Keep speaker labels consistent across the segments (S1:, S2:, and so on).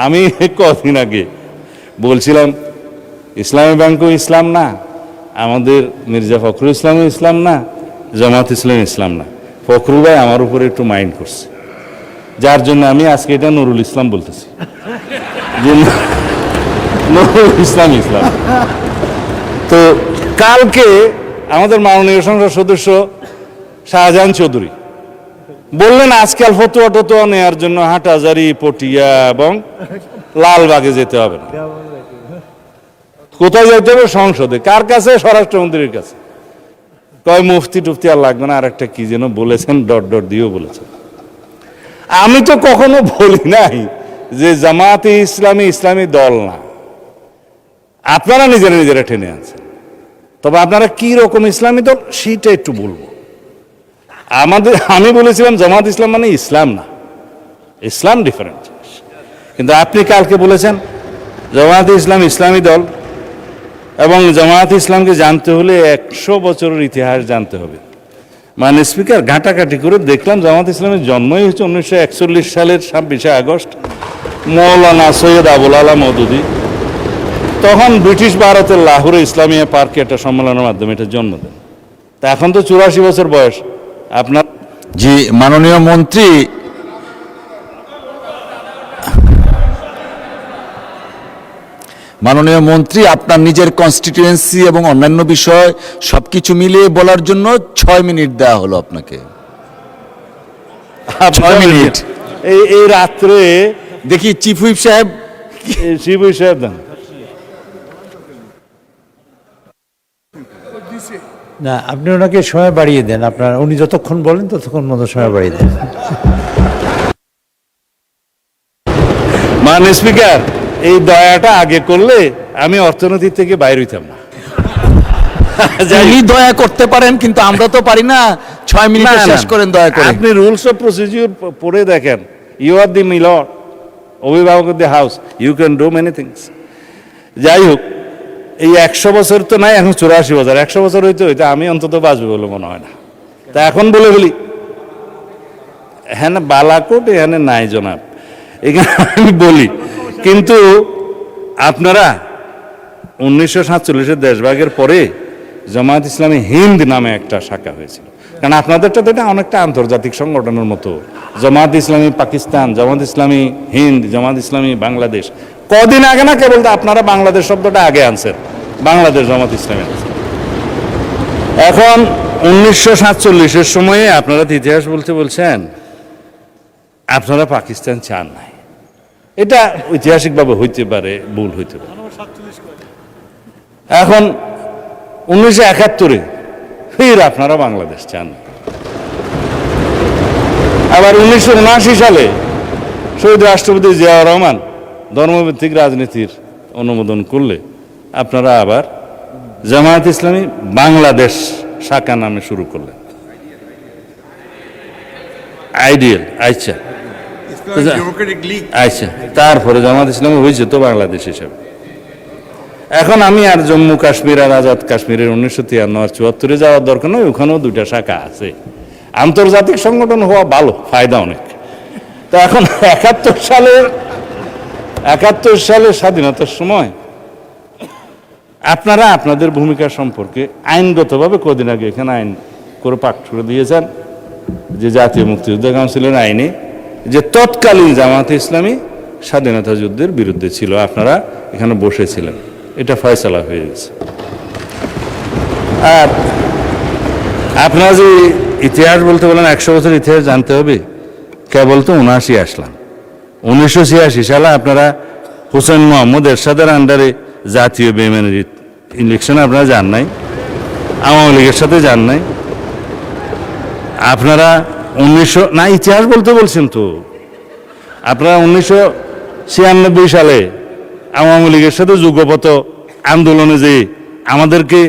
S1: আমি কদিন আগে বলছিলাম ইসলামী ব্যাংকও ইসলাম না, আমাদের মির্জা ফখরুল ইসলামও ইসলাম না, জামাত ইসলাম ইসলাম না। ফখরুল ভাই আমার উপরে একটু মাইন্ড করছে, যার জন্য আমি আজকে এটা নুরুল ইসলাম বলতেছি, যে নুরুল ইসলাম ইসলাম। তো কালকে আমাদের মাননীয় সংসদ সদস্য শাহজাহান চৌধুরী বললেন আজকাল ফতুয়া টতুয়া নেওয়ার জন্য হাটহাজারী, পটিয়া এবং লালবাগে যেতে হবে না। কোথায় যেতে হবে? সংসদে। কার কাছে? স্বরাষ্ট্রমন্ত্রীর কাছে। কয় মুফতি টুফতি আর লাগবে না, আর একটা কি যেন বলেছেন, ডট ডট দিয়েও বলেছেন। আমি তো কখনো বলি নাই যে জামাতে ইসলামী ইসলামী দল না, আপনারা নিজেরা নিজেরা টেনে আনছেন। তবে আপনারা কি রকম ইসলামী দল সেটা একটু বলবো। আমি বলেছিলাম জামাত ইসলাম মানে ইসলাম না, ইসলাম ডিফারেন্ট জিনিস। কিন্তু আপনি কালকে বলেছেন জামাত ইসলাম ইসলামী দল, এবং জামাত ইসলামকে জানতে হলে 100 বছরের ইতিহাস জানতে হবে। মানে স্পিকার ঘাটাঘাটি করে দেখলাম জামাত ইসলামের জন্মই হচ্ছে 1941 সালের 26শে আগস্ট। মৌলানা সৈয়দ আবুল আলা মওদুদী তখন ব্রিটিশ ভারতের লাহোরে ইসলামিয়া পার্কে একটা সম্মেলনের মাধ্যমে এটা জন্ম দেন। তা এখন তো 84 বছর বয়স আপনার।
S2: জি, মাননীয় মন্ত্রী, আপনার নিজের কনস্টিটিউয়েন্সি এবং অন্যান্য বিষয় সবকিছু মিলিয়ে বলার জন্য 6 মিনিট দেওয়া হলো আপনাকে। 6 মিনিট।
S1: এই রাত্রে
S2: দেখি চিফ হুইপ সাহেব
S1: দেন
S3: না, আপনি ওনাকে সময় বাড়িয়ে দেন। উনি যতক্ষণ বলেন ততক্ষণ মতো সময় বাড়িয়ে দেন।
S1: মানে স্পিকার, এই দয়াটা আগে করলে আমি অর্থনীতি থেকে বাইরে হইতাম না।
S2: দয়া করতে পারেন, কিন্তু আমরা তো পারি না। 6 মিনিটে শেষ করেন দয়া করে।
S1: আপনি রুলস অফ প্রসিডিউর পড়ে দেখেন। ইউ আর দি মিলর, অভিভাবক of the house, you can do many things. যাই হোক, এই 100 বছর তো নাই, এখন 84 বছর। 100 বছর হইতে হইতে আমি অন্তত বাঁচবে বলে মনে হয় না। তা এখন বলে বলি হ্যাঁ না, বালাকোট এখানে নাই জনাব, এখানে আমি বলি। কিন্তু আপনারা 1947 দেশভাগের পরে জামায়াত ইসলামী হিন্দ নামে একটা শাখা হয়েছিল। কারণ আপনাদেরটা তো এটা অনেকটা আন্তর্জাতিক সংগঠনের মতো। জামায়াত ইসলামী পাকিস্তান, জামায়াত ইসলামী হিন্দ, জামায়াত ইসলামী বাংলাদেশ। কদিন আগে না কেবল আপনারা বাংলাদেশ শব্দটা আগে আনছেন, বাংলাদেশ জামাত ইসলামী। এখন 1947-এর সময়ে আপনারা ইতিহাস বলছেন আপনারা পাকিস্তান চান নাই। এটা ঐতিহাসিকভাবে হইতে পারে, ভুল হইতে পারে। এখন 1971-এ ফির আপনারা বাংলাদেশ চান। আবার 1979 সালে শহীদ রাষ্ট্রপতি জিয়াউর রহমান ধর্মভিত্তিক রাজনীতির অনুমোদন করলে আপনারা আবার জামায়াত ইসলামী বাংলাদেশ শাখা নামে শুরু করলেন। আইডিয়াল, আচ্ছা আচ্ছা, তারপরে জামায়াত ইসলামী হয়েছে তো বাংলাদেশ হিসাবে। এখন আমি আর জম্মু কাশ্মীর আর আজাদ কাশ্মীরের 1953 আর 74-এ যাওয়ার দরকার নয়, ওখানেও 2টা শাখা আছে। আন্তর্জাতিক সংগঠন হওয়া ভালো, ফায়দা অনেক। তো এখন 71 সালের স্বাধীনতার সময় আপনারা আপনাদের ভূমিকা সম্পর্কে আইনগতভাবে কদিন আগে এখানে আইন করে পাঠ করে দিয়েছেন যে জাতীয় মুক্তিযুদ্ধ কাউন্সিলের আইনে যে তৎকালীন জামায়াতে ইসলামী স্বাধীনতা যুদ্ধের বিরুদ্ধে ছিল, আপনারা এখানে বসেছিলেন। এটা ফয়সালা হয়ে গেছে। আর আপনারা যে ইতিহাস বলতে বলেন 100 বছর ইতিহাস জানতে হবে, কেবল তো 79 আসলাম। 1986 সালে আপনারা হোসেন মোহাম্মদ এরশাদের আন্ডারে জাতীয় বেইমানির ইলেকশনে আপনারা যান নাই, আওয়ামী লীগের সাথে যান নাই। আপনারা 1900 না, ইতিহাস বলতে বলছেন তো। আপনারা 1996 সালে আওয়ামী লীগের সাথে যুগপথ আন্দোলনে যে আমাদেরকে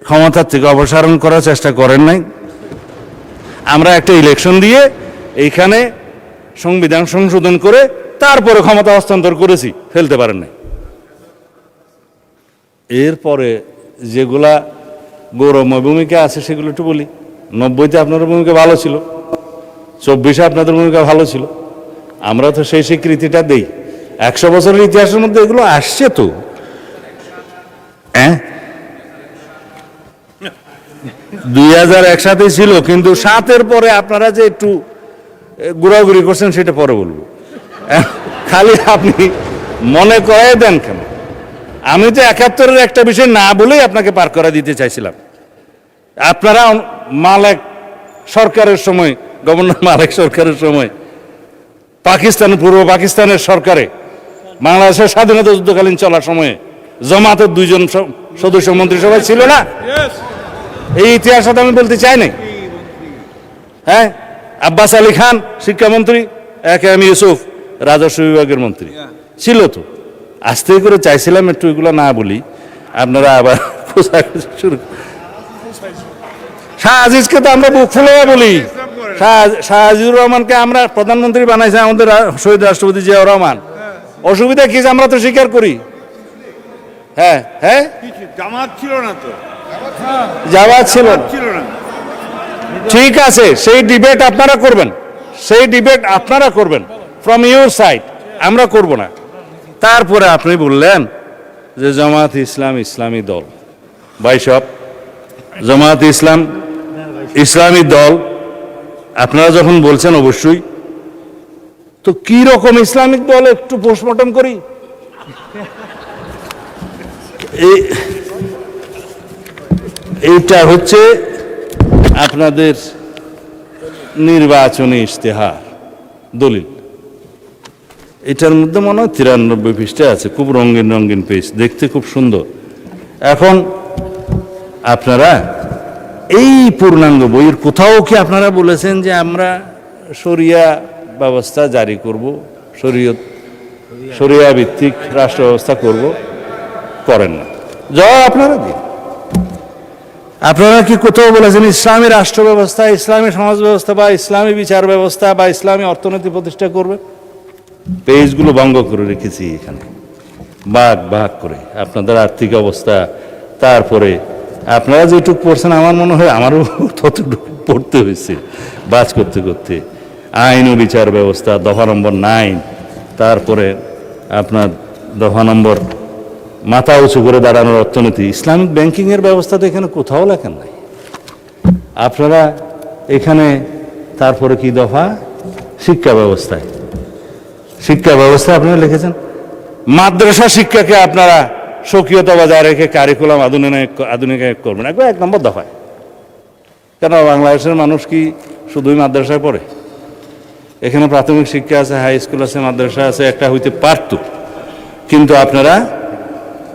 S1: ক্ষমতার থেকে অপসারণ করার চেষ্টা করেন নাই। আমরা একটা ইলেকশন দিয়ে এইখানে সংবিধান সংশোধন করে তারপরে ক্ষমতা হস্তান্তর করেছি, ফেলতে পারেন নাই। এরপরে যেগুলা গৌরবময় ভূমিকা আছে সেগুলো একটু বলি। 90-তে আপনাদের ভূমিকা ভালো ছিল, 24-এ আপনাদের ভূমিকা ভালো ছিল, আমরা তো সেই স্বীকৃতিটা দেই। 100 বছরের ইতিহাসের মধ্যে এগুলো আসছে তো। হ্যাঁ, 2001 সাথে ছিল, কিন্তু 7-এর পরে আপনারা যে একটু ঘোরাঘুরি করছেন সেটা পরে বলবো। খালি আপনি মনে করাই দেন কেন? আমি তো 71-এর একটা বিষয় না বলেই আপনাকে পার করে দিতে চাইছিলাম। আপনারা মালেক সরকারের সময়, গভর্নর মালেক সরকারের সময় পাকিস্তানের, পূর্ব পাকিস্তানের সরকারে বাংলাদেশের স্বাধীনতা যুদ্ধকালীন চলার সময়ে জামাতের 2 জন সদস্য মন্ত্রিসভায় ছিল না? এই ইতিহাস আমি বলতে চাই নাই। হ্যাঁ, আব্বাস আলী খান শিক্ষামন্ত্রী, এম ইউসুফ রাজস্ব বিভাগের মন্ত্রী ছিল তো। আস্তে করে চাইছিলাম একটু এগুলো না বলি, আপনারা আবার শুরু। শাহ আজিজকে তো আমরা বুক ফুলে বলি, শাহ আজিজুর রহমানকে আমরা প্রধানমন্ত্রী বানাইছে আমাদের শহীদ রাষ্ট্রপতি জিয়াউর রহমান। অসুবিধা কি? আমরা তো স্বীকার করি। হ্যাঁ হ্যাঁ,
S4: জামাত ছিল না তো,
S1: জামাত ছিল না।
S4: ছিল না।
S1: ঠিক আছে, সেই ডিবেট আপনারা করবেন, সেই ডিবেট আপনারা করবেন ফ্রম ইউর সাইড, আমরা করব না। তারপরে আপনি বললেন যে জামাত ইসলাম ইসলামী দল। ভাই সব জামাত ইসলাম ইসলামী দল আপনারা যখন বলছেন, অবশ্যই তো কি রকম ইসলামিক দল একটু পোস্টমর্টম করি। এইটা হচ্ছে আপনাদের নির্বাচনী ইশতেহার দলিল। এটার মধ্যে মনে হয় 93 পৃষ্ঠা আছে, খুব রঙিন রঙিন পেজ, দেখতে খুব সুন্দর। এখন আপনারা এই পূর্ণাঙ্গ বইয়ের কোথাও কি আপনারা বলেছেন যে আমরা শরিয়া ব্যবস্থা জারি করব, শরিয়া ভিত্তিক রাষ্ট্র ব্যবস্থা করব? করেন না। জবাব আপনারা দিন। আপনারা কি কোথাও বলেছেন ইসলামী রাষ্ট্র ব্যবস্থা, ইসলামী সমাজ ব্যবস্থা বা ইসলামী বিচার ব্যবস্থা বা ইসলামী অর্থনীতি প্রতিষ্ঠা করবে? পেজগুলো ভঙ্গ করে রেখেছি এখানে, ভাগ ভাগ করে আপনাদের আর্থিক অবস্থা। তারপরে আপনারা যেটুকু পড়ছেন, আমার মনে হয় আমারও ততটুকু পড়তে হয়েছে বাজ করতে করতে। আইন ও বিচার ব্যবস্থা দফা নম্বর 9, তারপরে আপনার দফা নম্বর মাথা উঁচু করে দাঁড়ানোর অর্থনীতি, ইসলামিক ব্যাংকিংয়ের ব্যবস্থা তো এখানে কোথাও লেখেন নাই আপনারা। এখানে তারপরে কি দফা? শিক্ষা ব্যবস্থায়, শিক্ষা ব্যবস্থা আপনারা লিখেছেন মাদ্রাসা শিক্ষাকে আপনারা স্বকীয়তা বজায় রেখে কারিকুলাম আধুনিকায়ন করবেন, একবার 1 নম্বর দফায়। কেন বাংলাদেশের মানুষ কি শুধুই মাদ্রাসায় পড়ে? এখানে প্রাথমিক শিক্ষা আছে, হাই স্কুল আছে, মাদ্রাসা আছে, একটা হইতে পারত, কিন্তু আপনারা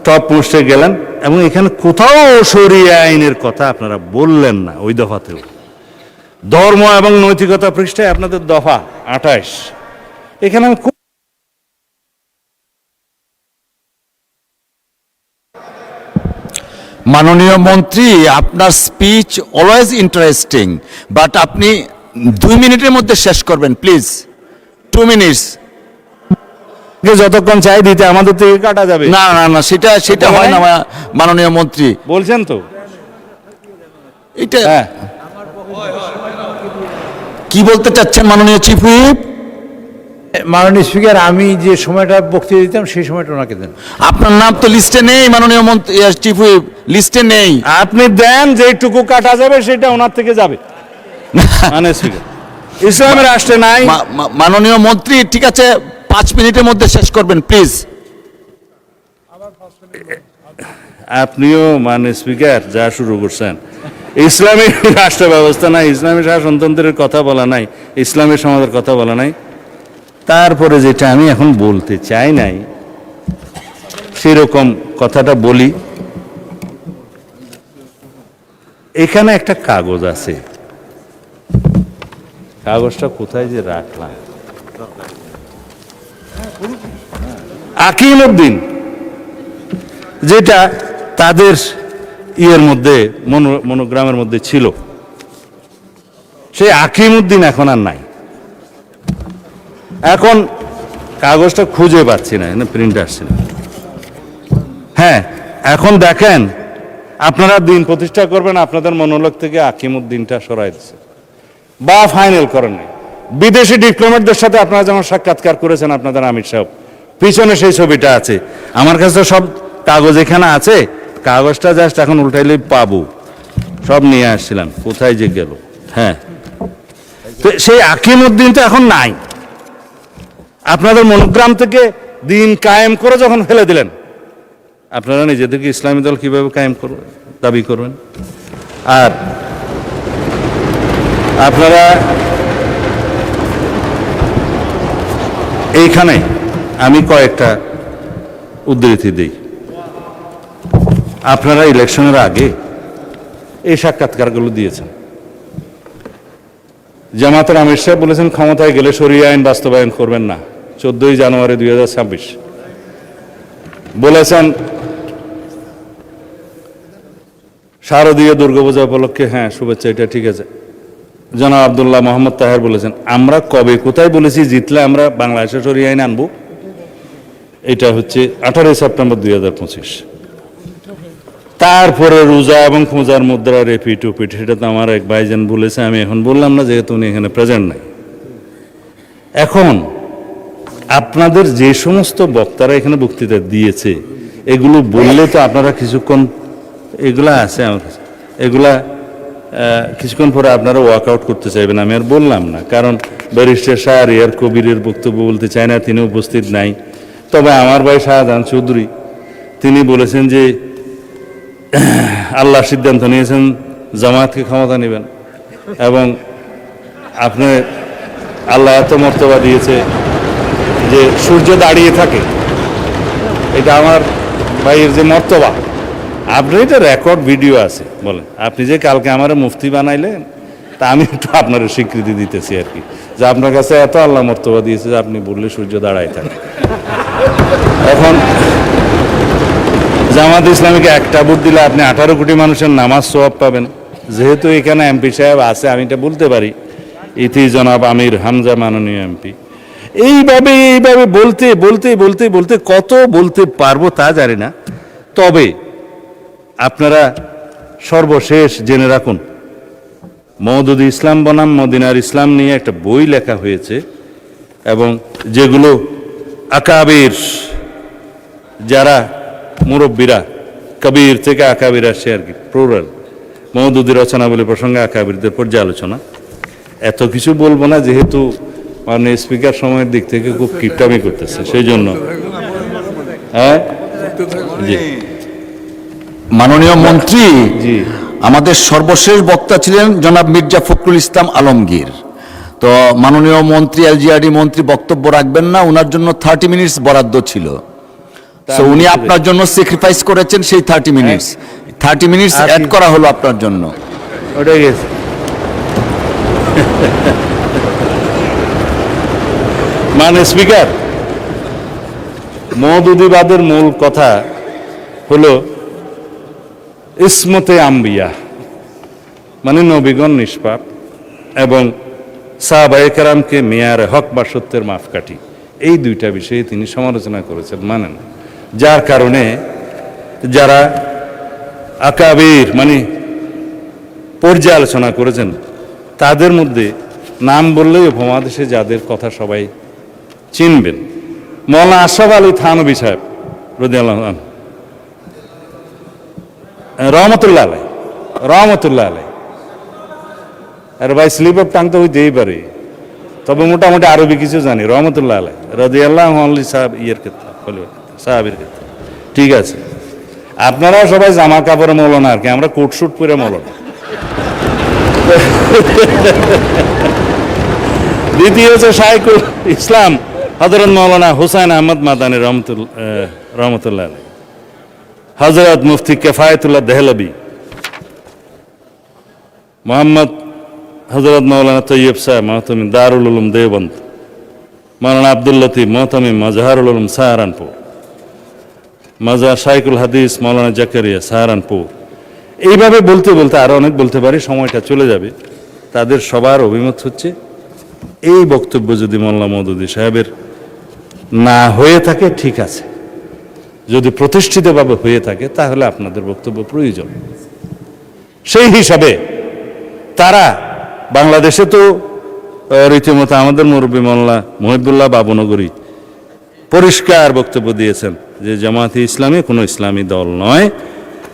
S1: টপ পোস্টে গেলেন এবং এখানে কোথাও শরিয়া আইনের কথা আপনারা বললেন না। ওই দফাতেও ধর্ম এবং নৈতিকতা পৃষ্ঠায় আপনাদের দফা 28, এখানে আমি
S2: মাননীয় মন্ত্রী, আপনার স্পিচ অলওয়েজ ইন্টারেস্টিং, বাট আপনি 2 মিনিটের মধ্যে শেষ করবেন প্লিজ। 2 মিনিটস।
S1: যতক্ষণ চাই দিতে আমাদের থেকে কাটা যাবে
S2: না না না, সেটা হয় না মাননীয় মন্ত্রী।
S1: বলছেন তো।
S2: এটা
S1: হ্যাঁ,
S2: কি বলতে চাচ্ছেন মাননীয় চিফ হুইপ?
S3: মাননীয় স্পিকার, আমি যে সময়টা বক্তৃতা দিতাম সেই সময়টা ওনাকে দেন।
S2: আপনার নাম তো লিস্টে নেই মাননীয় মন্ত্রী, চিফ হুইপ লিস্টে নেই।
S1: আপনি দেন, যেটুকু কাটা যাবে সেটা ওনার থেকে যাবে। মানে স্পিকার ইসলামের রাষ্ট্রে নাই।
S2: মাননীয় মন্ত্রী, ঠিক আছে, 5 মিনিটের মধ্যে শেষ করবেন প্লিজ।
S1: আপনিও মানে স্পিকার যা শুরু করছেন, ইসলামী রাষ্ট্র ব্যবস্থা নাই, ইসলামী শাসনতন্ত্রের কথা বলা নাই, ইসলামী সমাজের কথা বলা নাই। তারপরে যেটা আমি এখন বলতে চাই নাই সেরকম কথাটা বলি। এখানে একটা কাগজ আছে, কাগজটা কোথায় যে রাখলাম, আকিমউদ্দিন, যেটা তাদের ইয়ের মধ্যে মনোগ্রামের মধ্যে ছিল, সেই আকিমউদ্দিন এখন আর নাই। এখন কাগজটা খুঁজে পাচ্ছি না, প্রিন্ট আসছে না। হ্যাঁ, এখন দেখেন, আপনারা দিন প্রতিষ্ঠা করবেন, আপনাদের মনোলগ থেকে আকিমউদ্দিনটা সরাই দিচ্ছে বা ফাইনাল করেন নাই। বিদেশি ডিপ্লোম্যাটদের সাথে আপনারা যেমন সাক্ষাৎকার করেছেন আপনাদের আমির সাহেব, পিছনে সেই ছবিটা আছে। আমার কাছে তো সব কাগজ এখানে আছে, কাগজটা জাস্ট এখন উল্টাইলে পাবো। সব নিয়ে আসছিলাম, কোথায় যে গেল। হ্যাঁ, তো সেই আকিমউদ্দিন তো এখন নাই। আপনাদের মনোগ্রাম থেকে দিন কায়েম করে যখন ফেলে দিলেন, আপনারা নিজেদেরকে ইসলামী দল কিভাবে কায়েম করবেন, দাবি করবেন? আর আপনারা এইখানে আমি কয়েকটা উদ্ধৃতি দিই। আপনারা ইলেকশনের আগে এই সাক্ষাৎকারগুলো দিয়েছেন। জামাতের আমির সাহেব বলেছেন ক্ষমতায় গেলে শরিয়া আইন বাস্তবায়ন করবেন না, 14ই জানুয়ারি 2026। বলেছেন শারদীয় দুর্গাপূজা উপলক্ষে হ্যাঁ শুভেচ্ছা, এটা ঠিক আছে। জনাব আব্দুল্লাহ মোহাম্মদ তাহের বলেছেন আমরা কবে কোথায় বলেছি জিতলে আমরা বাংলাদেশে শরিয়া আইন আনবো? এটা হচ্ছে 18 সেপ্টেম্বর 2025। তারপরে রোজা এবং খোঁজার মুদ্রা রেপিট উপিট, সেটা তো আমার এক ভাইজান বলেছে, আমি এখন বললাম না যেহেতু উনি এখানে প্রেজেন্ট নাই। এখন আপনাদের যে সমস্ত বক্তারা এখানে বক্তৃতা দিয়েছে এগুলো বললে তো আপনারা কিছুক্ষণ, এগুলা আছে আমার কাছে, এগুলা কিছুক্ষণ পরে আপনারা ওয়ার্কআউট করতে চাইবেন, আমি আর বললাম না। কারণ ব্যারিস্টার শাহরিয়ার কবিরের বক্তব্য বলতে চায় না, তিনি উপস্থিত নাই। তবে আমার ভাই শাহজাহান চৌধুরী তিনি বলেছেন যে আল্লাহ সিদ্ধান্ত নিয়েছেন জামায়াতকে ক্ষমতা নেবেন, এবং আপনি আল্লাহ এত মর্তবা দিয়েছে যে সূর্য দাঁড়িয়ে থাকে, এটা আমার ভাইয়ের যে মর্তবা। আপনি এটা রেকর্ড ভিডিও আছে, বলেন আপনি যে কালকে আমার মুফতি বানাইলেন, তা আমি একটু আপনার স্বীকৃতি দিতেছি আর কি, যে আপনার কাছে এত আল্লাহ মর্তবা দিয়েছে যে আপনি বললে সূর্য দাঁড়ায় থাকে। এখন জামাত ইসলামীকে একটা ভোট দিলে আপনি 18 কোটি মানুষের নামাজ সওয়াব পাবেন। যেহেতু এখানে এমপি সাহেব আছে, আমি এটা বলতে পারি, ইতি জনাব আমির হামজা মাননীয় এমপি। এইভাবে বলতে বলতে বলতে বলতে কত বলতে পারবো তা জানি না। তবে আপনারা সর্বশেষ জেনে রাখুন, মওদুদ ইসলাম বনাম মদিনার ইসলাম নিয়ে একটা বই লেখা হয়েছে, এবং যেগুলো আকাবির যারা মুরব্বীরা, কবির থেকে আকাবির আসছে আর কি, প্লুরাল, মওদুদি রচনাবলী প্রসঙ্গে আকাবিরদের পর্যালোচনা। এত কিছু বলবো না যেহেতু মানে স্পিকার সময়ের দিক থেকে খুব কিপটামি করতেছে, সেই জন্য। হ্যাঁ জি
S2: মাননীয় মন্ত্রী,
S1: জি
S2: আমাদের সর্বশেষ বক্তা ছিলেন জনাব মির্জা ফখরুল ইসলাম আলমগীর। তো মাননীয় মন্ত্রী, এলজিআরডি মন্ত্রী বক্তব্য রাখবেন না, ওনার জন্য 30 মিনিটস বরাদ্দ ছিল। তো উনি আপনার জন্য স্যাক্রিফাইস করেছেন সেই 30 মিনিটস, 30 মিনিটস অ্যাড করা হলো আপনার জন্য।
S1: ওটাই গেছে। মানে স্পিকার, মওদুদিবাদের মূল কথা হলো ইসমতে আম্বিয়া, মানে নবীগণ নিষ্পাপ এবং সাহাবায়ে কেরামকে মেয়ারে হক বা সত্যের মাপকাঠি, এই দুইটা বিষয়ে তিনি সমালোচনা করেছেন, মানেন। যার কারণে যারা আকাবির মানে পর্যালোচনা করেছেন তাদের মধ্যে নাম বললেই উপমহাদেশে যাদের কথা সবাই চিনবেন, মৌলানা আশরাফ আলী থানভী সাহেব রাদিয়াল্লাহু আনহু, রহমতুল্লাহ আলাই, রহমতুল্লাহ আলাই। আর ভাই স্লিপ অফ টাং তো হইতেই পারে, তবে মোটামুটি আরবি কিছু জানি। রহমতুল্লাহ আলাই রাদিয়াল্লাহু আনহু সাহেব ইয়ের ক্ষেত্রে, সাহাবীর ক্ষেত্রে, ঠিক আছে। আপনারা সবাই জামা কাপড়ে মৌলানা আর কি, আমরা কোট শুট পরে মৌলানা। দ্বিতীয় হচ্ছে শাইখুল ইসলাম হযরত মৌলানা হুসাইন আহমদ মাদানী রহমতুল্লাহ আলাই, হযরত মুফতি কিফায়াতুল্লাহ দেহলভী, মোহাম্মদ হযরত মৌলানা তৈয়ব সাহেব মাহতামিম দারুল উলুম দেওবন্দ, মৌলানা আব্দুল লতিফ মোহতামিম মাজহারুল উলুম সাহারানপুর, মাজার শাইখুল হাদিস মৌলানা জাকারিয়া সাহারানপুর। এইভাবে বলতে বলতে আরো অনেক বলতে পারি, সময়টা চলে যাবে। তাদের সবার অভিমত হচ্ছে এই বক্তব্য যদি মোল্লা মওদুদি সাহেবের না হয়ে থাকে ঠিক আছে, যদি প্রতিষ্ঠিতভাবে হয়ে থাকে তাহলে আপনাদের বক্তব্য প্রয়োজন। সেই হিসাবে তারা বাংলাদেশে তো রীতিমতো আমাদের মুরব্বী মোল্লা মহিবুল্লাহ বাবুনগরী পরিষ্কার বক্তব্য দিয়েছেন যে জামায়াতে ইসলামী কোনো ইসলামী দল নয়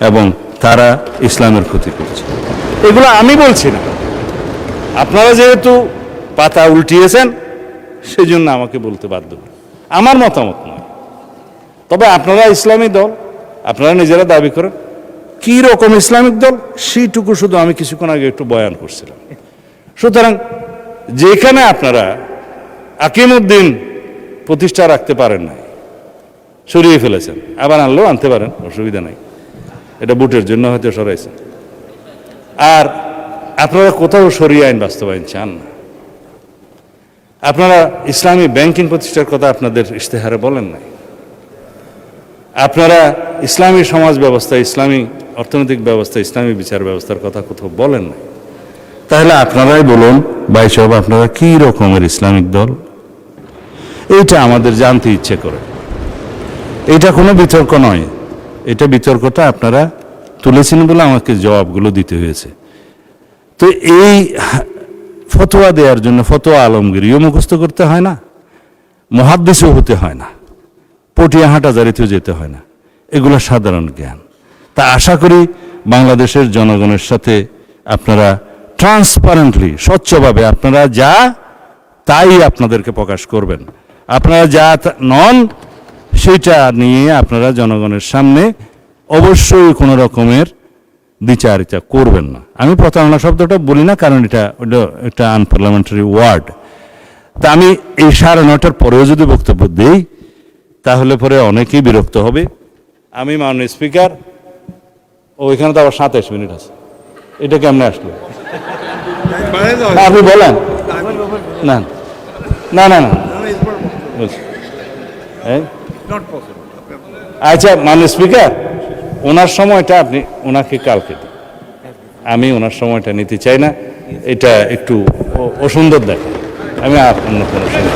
S1: এবং তারা ইসলামের ক্ষতি করছে। এগুলো আমি বলছি না, আপনারা যেহেতু পাতা উল্টিয়েছেন সেই জন্য আমাকে বলতে বাধ্য, আমার মতামত নয়। তবে আপনারা ইসলামী দল, আপনারা নিজেরা দাবি করেন, কি রকম ইসলামিক দল সেইটুকু শুধু আমি কিছুক্ষণ আগে একটু বয়ান করছিলাম। সুতরাং যেখানে আপনারা আকিমউদ্দিন প্রতিষ্ঠা রাখতে পারেন নাই, সরিয়ে ফেলেছেন, আবার আনলেও আনতে পারেন, অসুবিধা নাই, এটা ভোটের জন্য হয়তো সরাইছেন। আর আপনারা কোথাও সরিয়ে আইন বাস্তবায়ন চান না। আপনারা ইসলামী ব্যাংকিং প্রতিষ্ঠার কথা আপনাদের ইশতেহারে বলেন নাই। আপনারা ইসলামী সমাজ ব্যবস্থা, ইসলামী অর্থনৈতিক ব্যবস্থা, ইসলামী বিচার ব্যবস্থার কথা কোথাও বলেন নাই। তাহলে আপনারাই বলুন ভাই সাহেব, আপনারা কি রকমের ইসলামিক দল? এইটা আমাদের জানতে ইচ্ছে করে। এটা কোনো বিতর্ক নয়, এটা বিতর্কটা আপনারা তুলেছেন বলে আমাকে জবাবগুলো দিতে হয়েছে। তো এই ফতোয়া দেওয়ার জন্য ফতোয়া আলমগীরিও মুখস্থ করতে হয় না, মুহাদ্দিসও হতে হয় না, পটিয়া হাটাজারিতেও যেতে হয় না, এগুলো সাধারণ জ্ঞান। তা আশা করি বাংলাদেশের জনগণের সাথে আপনারা ট্রান্সপারেন্টলি, স্বচ্ছভাবে আপনারা যা তাই আপনাদেরকে প্রকাশ করবেন। আপনারা যা নন সেটা নিয়ে আপনারা জনগণের সামনে অবশ্যই কোনো রকমের দ্বিচারিতা করবেন না। আমি প্রতারণা শব্দটা বলি না, কারণ এটা একটা আনপার্লামেন্টারি ওয়ার্ড। তা আমি এই 9:30 পরেও যদি বক্তব্য দিই তাহলে পরে অনেকেই বিরক্ত হবে। আমি মাননীয় স্পিকার, ওইখানে তো আবার 27 মিনিট আছে, এটা কেমনে আসলো? না, আপনি বলেন। না না না না বলছি। আচ্ছা মাননীয় স্পিকার, ওনার সময়টা আপনি ওনাকে কালকে দিন, আমি ওনার সময়টা নিতে চাই না, এটা একটু অসুন্দর দেখে। আমি আর অন্য কোনো সময়।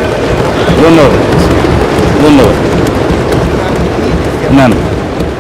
S1: ধন্যবাদ, ধন্যবাদ। না না